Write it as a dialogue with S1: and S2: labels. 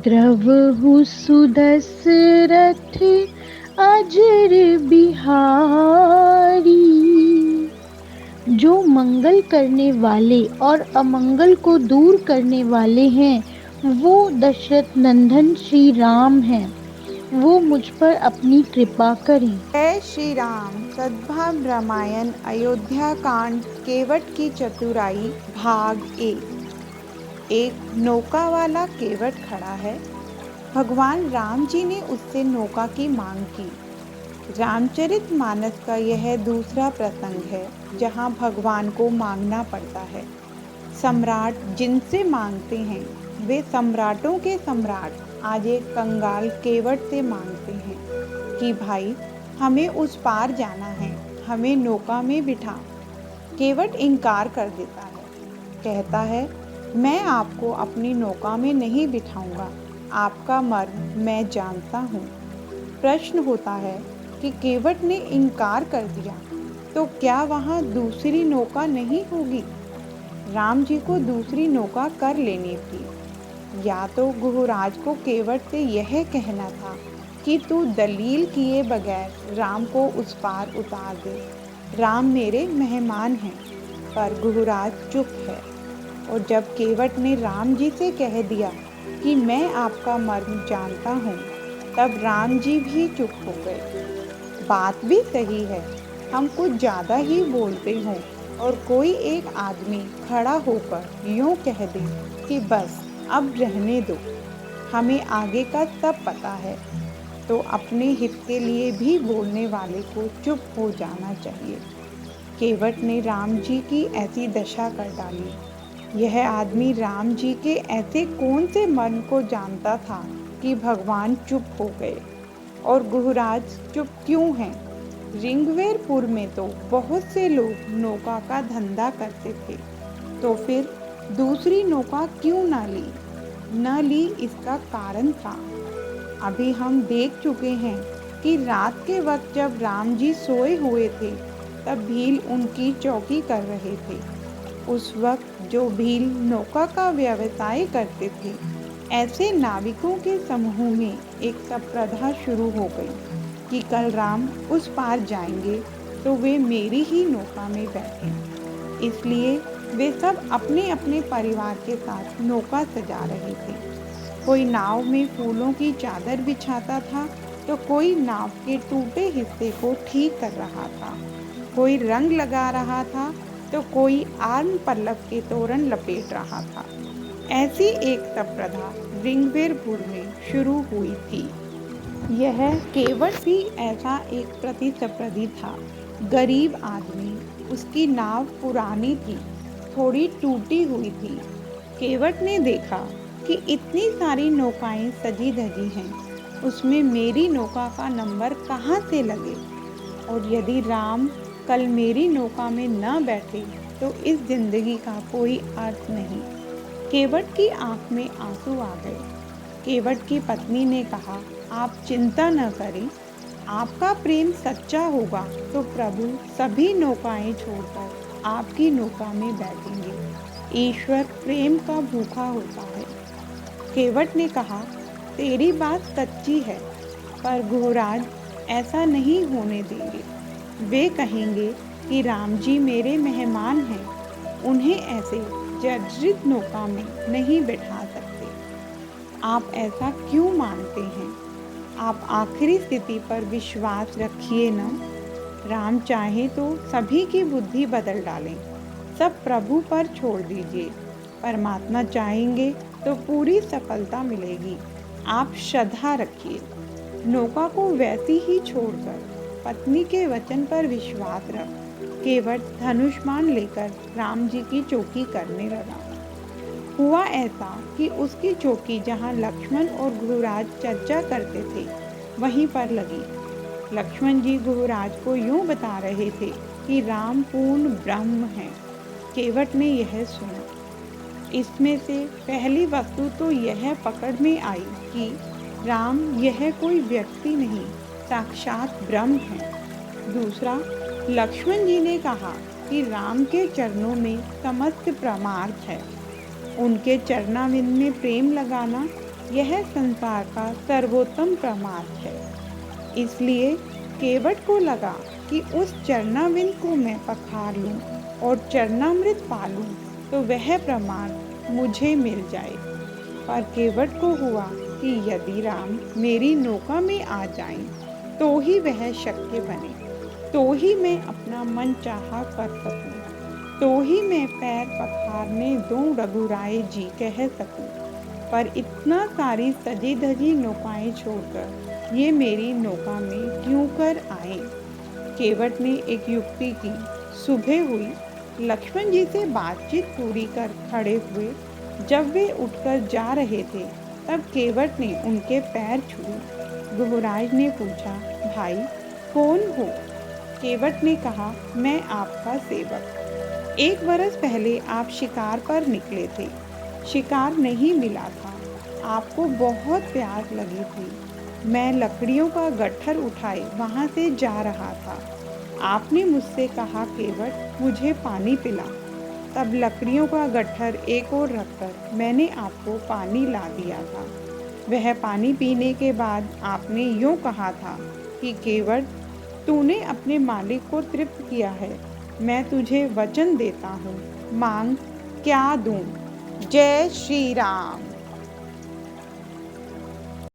S1: द्रवहु सुदशरथ अजर बिहारी। जो मंगल करने वाले और अमंगल को दूर करने वाले हैं, वो दशरथ नंदन श्री राम हैं। वो मुझ पर अपनी कृपा करें।
S2: जय श्री राम। सद्भाव रामायण अयोध्या कांड केवट की चतुराई भाग एक नौका वाला केवट खड़ा है। भगवान राम जी ने उससे नौका की मांग की। रामचरितमानस का यह दूसरा प्रसंग है जहाँ भगवान को मांगना पड़ता है। सम्राट जिनसे मांगते हैं वे सम्राटों के सम्राट आज एक कंगाल केवट से मांगते हैं कि भाई हमें उस पार जाना है, हमें नौका में बिठा। केवट इनकार कर देता है, कहता है मैं आपको अपनी नौका में नहीं बिठाऊंगा, आपका मर्म मैं जानता हूँ। प्रश्न होता है कि केवट ने इनकार कर दिया तो क्या वहाँ दूसरी नौका नहीं होगी? राम जी को दूसरी नौका कर लेनी थी। या तो गुहराज को केवट से यह कहना था कि तू दलील किए बगैर राम को उस पार उतार दे, राम मेरे मेहमान हैं। पर गुहराज चुप है। और जब केवट ने राम जी से कह दिया कि मैं आपका मर्म जानता हूँ, तब राम जी भी चुप हो गए। बात भी सही है, हम कुछ ज़्यादा ही बोलते हों और कोई एक आदमी खड़ा होकर यूँ कह दे कि बस अब रहने दो, हमें आगे का सब पता है, तो अपने हित के लिए भी बोलने वाले को चुप हो जाना चाहिए। केवट ने राम जी की ऐसी दशा कर डाली। यह आदमी राम जी के ऐसे कौन से मर्म को जानता था कि भगवान चुप हो गए? और गुहराज चुप क्यों हैं? ऋग्वेरपुर में तो बहुत से लोग नौका का धंधा करते थे, तो फिर दूसरी नौका क्यों न ली इसका कारण था। अभी हम देख चुके हैं कि रात के वक्त जब राम जी सोए हुए थे, तब भील उनकी चौकी कर रहे थे। उस वक्त जो भील नौका का व्यवसाय करते थे, ऐसे नाविकों के समूह में एक स्पर्धा शुरू हो गई कि कल राम उस पार जाएंगे तो वे मेरी ही नौका में बैठें। इसलिए वे सब अपने अपने परिवार के साथ नौका सजा रहे थे। कोई नाव में फूलों की चादर बिछाता था, तो कोई नाव के टूटे हिस्से को ठीक कर रहा था, कोई रंग लगा रहा था, तो कोई आर्म पल्लव के तोरण लपेट रहा था। ऐसी एक स्पर्धा ऋग्वेरपुर में शुरू हुई थी। यह केवट भी ऐसा एक प्रतिस्पर्धी था। गरीब आदमी, उसकी नाव पुरानी थी, थोड़ी टूटी हुई थी। केवट ने देखा कि इतनी सारी नौकाएं सजी धजी हैं, उसमें मेरी नौका का नंबर कहाँ से लगे? और यदि राम कल मेरी नौका में न बैठे तो इस जिंदगी का कोई अर्थ नहीं। केवट की आंख में आंसू आ गए। केवट की पत्नी ने कहा, आप चिंता न करें, आपका प्रेम सच्चा होगा तो प्रभु सभी नौकाएं छोड़कर आपकी नौका में बैठेंगे। ईश्वर प्रेम का भूखा होता है। केवट ने कहा, तेरी बात सच्ची है, पर गुहराज ऐसा नहीं होने देंगे। वे कहेंगे कि राम जी मेरे मेहमान हैं, उन्हें ऐसे जर्जरित नौका में नहीं बैठा सकते। आप ऐसा क्यों मानते हैं? आप आखिरी स्थिति पर विश्वास रखिए न। राम चाहे तो सभी की बुद्धि बदल डालें, सब प्रभु पर छोड़ दीजिए। परमात्मा चाहेंगे तो पूरी सफलता मिलेगी। आप श्रद्धा रखिए। नौका को वैसी ही छोड़कर पत्नी के वचन पर विश्वास रख केवट धनुष्मान लेकर राम जी की चौकी करने लगा। हुआ ऐसा कि उसकी चौकी जहाँ लक्ष्मण और गुहराज चर्चा करते थे, वहीं पर लगी। लक्ष्मण जी गुहराज को यूँ बता रहे थे कि राम पूर्ण ब्रह्म हैं। केवट ने यह सुना। इसमें से पहली वस्तु तो यह पकड़ में आई कि राम यह कोई व्यक्ति नहीं, साक्षात ब्रह्म है। दूसरा, लक्ष्मण जी ने कहा कि राम के चरणों में समस्त परमार्थ है। उनके चरणाविंद में प्रेम लगाना यह संसार का सर्वोत्तम प्रमाद है। इसलिए केवट को लगा कि उस चरणाविंद को मैं पखार लूं और चरणामृत पालूं तो वह प्रमाद मुझे मिल जाए। पर केवट को हुआ कि यदि राम मेरी नौका में आ जाएं, तो ही वह शक्य बने, तो ही मैं अपना मन चाहा कर सकूं, तो ही मैं पैर पखारने दूं रघुराय जी कह सकूं। पर इतना सारी सजी धजी नौकाएं छोड़कर ये मेरी नौका में क्यों कर आए। केवट ने एक युक्ति की। सुबह हुई, लक्ष्मण जी से बातचीत पूरी कर खड़े हुए। जब वे उठकर जा रहे थे, तब केवट ने उनके पैर छुए। गुहराज ने पूछा, भाई कौन हो? केवट ने कहा, मैं आपका सेवक। 1 बरस पहले आप शिकार पर निकले थे। शिकार नहीं मिला था। आपको बहुत प्यास लगी थी। मैं लकड़ियों का गट्ठर उठाए वहां से जा रहा था। आपने मुझसे कहा, केवट मुझे पानी पिला। तब लकड़ियों का गट्ठर एक ओर रखकर मैंने आपको पानी ला दिया था। वह पानी पीने के बाद आपने यूं कहा था कि केवट, तूने अपने मालिक को तृप्त किया है। मैं तुझे वचन देता हूँ, मांग क्या दूं। जय श्री राम।